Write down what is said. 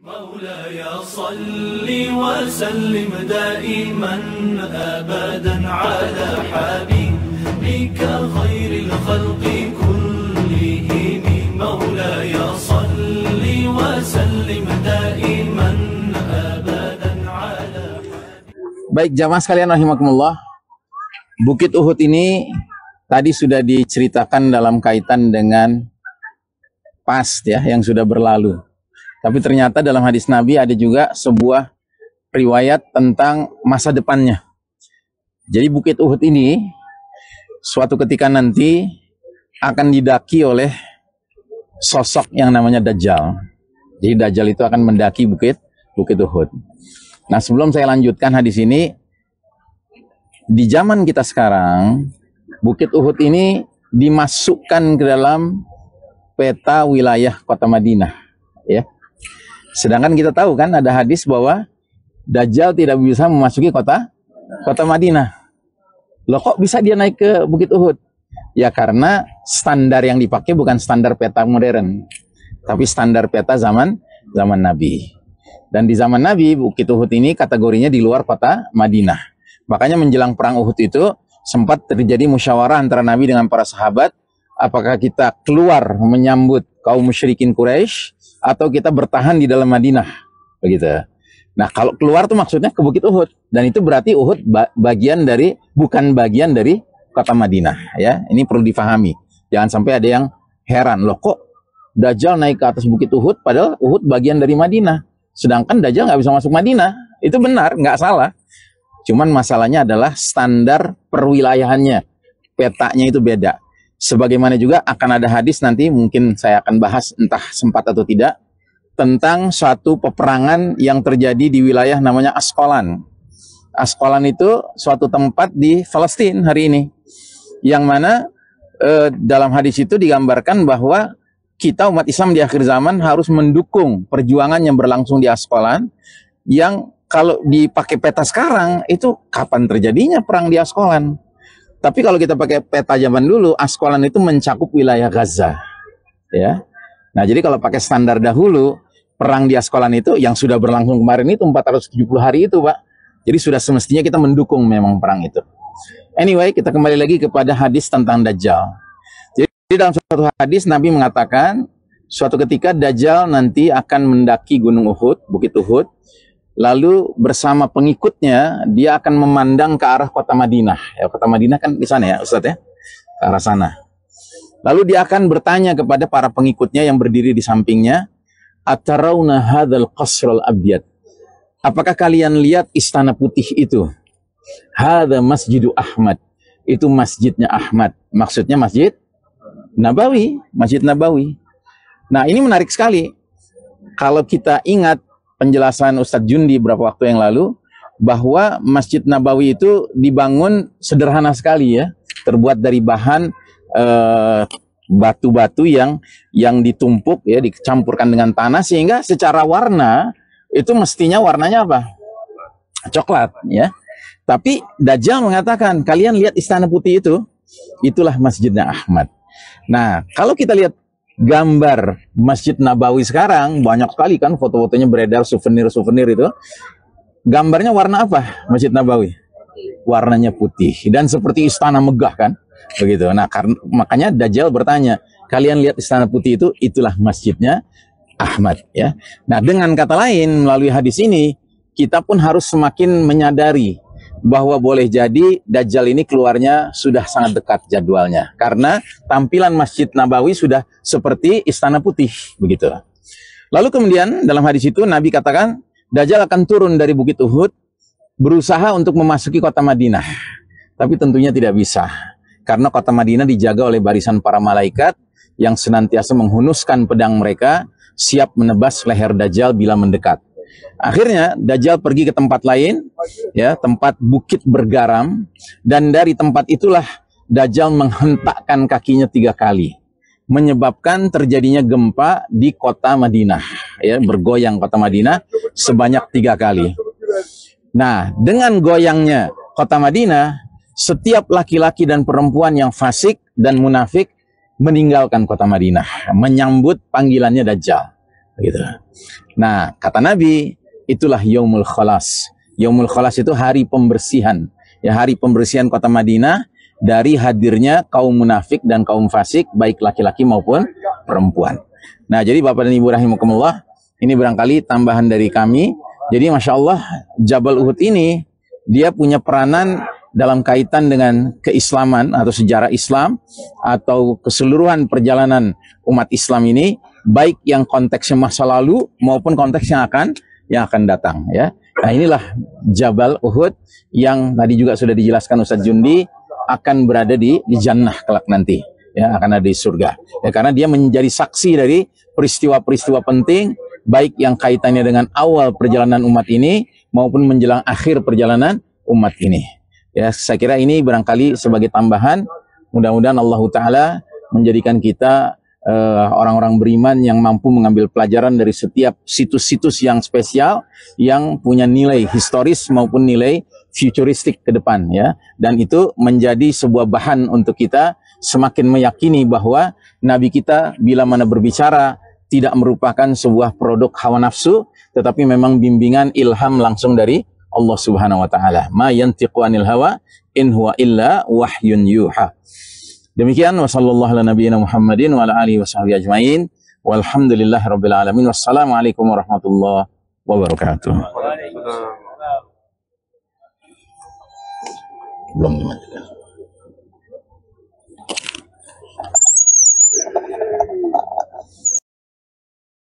مولاي صل وسلم دائما أبدا على حبيبك خير الخلق كلهم مولاي صل وسلم دائما أبدا على. Baik jamaah sekalian rahimakumullah, Bukit Uhud ini tadi sudah diceritakan dalam kaitan dengan past ya yang sudah berlalu. Tapi ternyata dalam hadis Nabi ada juga sebuah riwayat tentang masa depannya. Jadi Bukit Uhud ini suatu ketika nanti akan didaki oleh sosok yang namanya Dajjal. Jadi Dajjal itu akan mendaki Bukit Uhud. Nah, sebelum saya lanjutkan hadis ini, di zaman kita sekarang Bukit Uhud ini dimasukkan ke dalam peta wilayah kota Madinah, ya. Sedangkan kita tahu kan ada hadis bahwa Dajjal tidak bisa memasuki kota Madinah. Loh kok bisa dia naik ke Bukit Uhud? Ya karena standar yang dipakai bukan standar peta modern, tapi standar peta zaman Nabi. Dan di zaman Nabi Bukit Uhud ini kategorinya di luar kota Madinah. Makanya menjelang perang Uhud itu sempat terjadi musyawarah antara Nabi dengan para sahabat, apakah kita keluar menyambut kaum musyrikin Quraisy atau kita bertahan di dalam Madinah, begitu. Nah, kalau keluar tuh maksudnya ke Bukit Uhud, dan itu berarti Uhud bukan bagian dari kota Madinah, ya. Ini perlu difahami. Jangan sampai ada yang heran, loh kok Dajjal naik ke atas Bukit Uhud, padahal Uhud bagian dari Madinah. Sedangkan Dajjal nggak bisa masuk Madinah. Itu benar, nggak salah. Cuman masalahnya adalah standar perwilayahannya, petanya itu beda. Sebagaimana juga akan ada hadis nanti, mungkin saya akan bahas entah sempat atau tidak, tentang suatu peperangan yang terjadi di wilayah namanya Asqalan. Asqalan itu suatu tempat di Palestina hari ini, yang mana dalam hadis itu digambarkan bahwa kita umat Islam di akhir zaman harus mendukung perjuangan yang berlangsung di Asqalan, yang kalau dipakai peta sekarang itu kapan terjadinya perang di Asqalan. Tapi kalau kita pakai peta zaman dulu, Asqalan itu mencakup wilayah Gaza, ya. Nah, jadi kalau pakai standar dahulu, perang di Asqalan itu yang sudah berlangsung kemarin itu 470 hari itu, Pak. Jadi sudah semestinya kita mendukung memang perang itu. Anyway, kita kembali lagi kepada hadis tentang Dajjal. Jadi dalam suatu hadis Nabi mengatakan, suatu ketika Dajjal nanti akan mendaki Gunung Uhud, Bukit Uhud. Lalu bersama pengikutnya dia akan memandang ke arah kota Madinah. Ya, kota Madinah kan di sana ya, Ustaz ya, ke arah sana. Lalu dia akan bertanya kepada para pengikutnya yang berdiri di sampingnya, "Atarawna hadzal qasral abyad?" Apakah kalian lihat istana putih itu? Hadza Masjidu Ahmad. Itu masjidnya Ahmad. Maksudnya Masjid Nabawi, Masjid Nabawi. Nah, ini menarik sekali. Kalau kita ingat penjelasan Ustadz Jundi beberapa waktu yang lalu, bahwa Masjid Nabawi itu dibangun sederhana sekali ya, terbuat dari bahan batu-batu yang ditumpuk ya, dicampurkan dengan tanah, sehingga secara warna itu mestinya warnanya apa? Coklat ya. Tapi Dajjal mengatakan, kalian lihat istana putih itu, itulah Masjidnya Ahmad. Nah, kalau kita lihat gambar Masjid Nabawi sekarang, banyak sekali kan foto-fotonya beredar, souvenir-souvenir itu. Gambarnya warna apa Masjid Nabawi? Warnanya putih dan seperti istana megah kan? Begitu. Nah, makanya Dajjal bertanya, kalian lihat istana putih itu, itulah masjidnya Ahmad ya. Nah, dengan kata lain, melalui hadis ini kita pun harus semakin menyadari bahwa boleh jadi Dajjal ini keluarnya sudah sangat dekat jadwalnya, karena tampilan Masjid Nabawi sudah seperti istana putih begitu. Lalu kemudian dalam hadis itu Nabi katakan Dajjal akan turun dari Bukit Uhud berusaha untuk memasuki kota Madinah, tapi tentunya tidak bisa, karena kota Madinah dijaga oleh barisan para malaikat yang senantiasa menghunuskan pedang mereka siap menebas leher Dajjal bila mendekat. Akhirnya Dajjal pergi ke tempat lain, ya, tempat bukit bergaram, dan dari tempat itulah Dajjal menghentakkan kakinya 3 kali, menyebabkan terjadinya gempa di kota Madinah, ya, bergoyang kota Madinah sebanyak 3 kali. Nah, dengan goyangnya kota Madinah, setiap laki-laki dan perempuan yang fasik dan munafik meninggalkan kota Madinah, menyambut panggilannya Dajjal. Gitu. Nah, kata Nabi, itulah Yaumul Khalas. Yaumul Khalas itu hari pembersihan. Ya, hari pembersihan kota Madinah dari hadirnya kaum munafik dan kaum fasik, baik laki-laki maupun perempuan. Nah, jadi Bapak dan Ibu rahimakumullah, ini barangkali tambahan dari kami. Jadi Masya Allah, Jabal Uhud ini, dia punya peranan dalam kaitan dengan keislaman atau sejarah Islam, atau keseluruhan perjalanan umat Islam ini, baik yang konteksnya masa lalu maupun konteks yang akan datang. Ya. Nah, inilah Jabal Uhud yang tadi juga sudah dijelaskan Ustadz Jundi, akan berada di jannah kelak nanti, ya, akan ada di surga. Ya, karena dia menjadi saksi dari peristiwa-peristiwa penting, baik yang kaitannya dengan awal perjalanan umat ini maupun menjelang akhir perjalanan umat ini. Ya, saya kira ini barangkali sebagai tambahan. Mudah-mudahan Allah Ta'ala menjadikan kita orang-orang beriman yang mampu mengambil pelajaran dari setiap situs-situs yang spesial, yang punya nilai historis maupun nilai futuristik ke depan, ya. Dan itu menjadi sebuah bahan untuk kita semakin meyakini bahwa Nabi kita bila mana berbicara tidak merupakan sebuah produk hawa nafsu, tetapi memang bimbingan ilham langsung dari Allah Subhanahu wa taala. Ma yantiqu anil hawa in huwa illa wahyun yuha. Demikian, wassallallahu ala nabiyyina Muhammadin wa ala alihi washabihi ajmain. Walhamdulillahirabbil alamin. Wassalamualaikum warahmatullahi wabarakatuh. Belum dimatikan.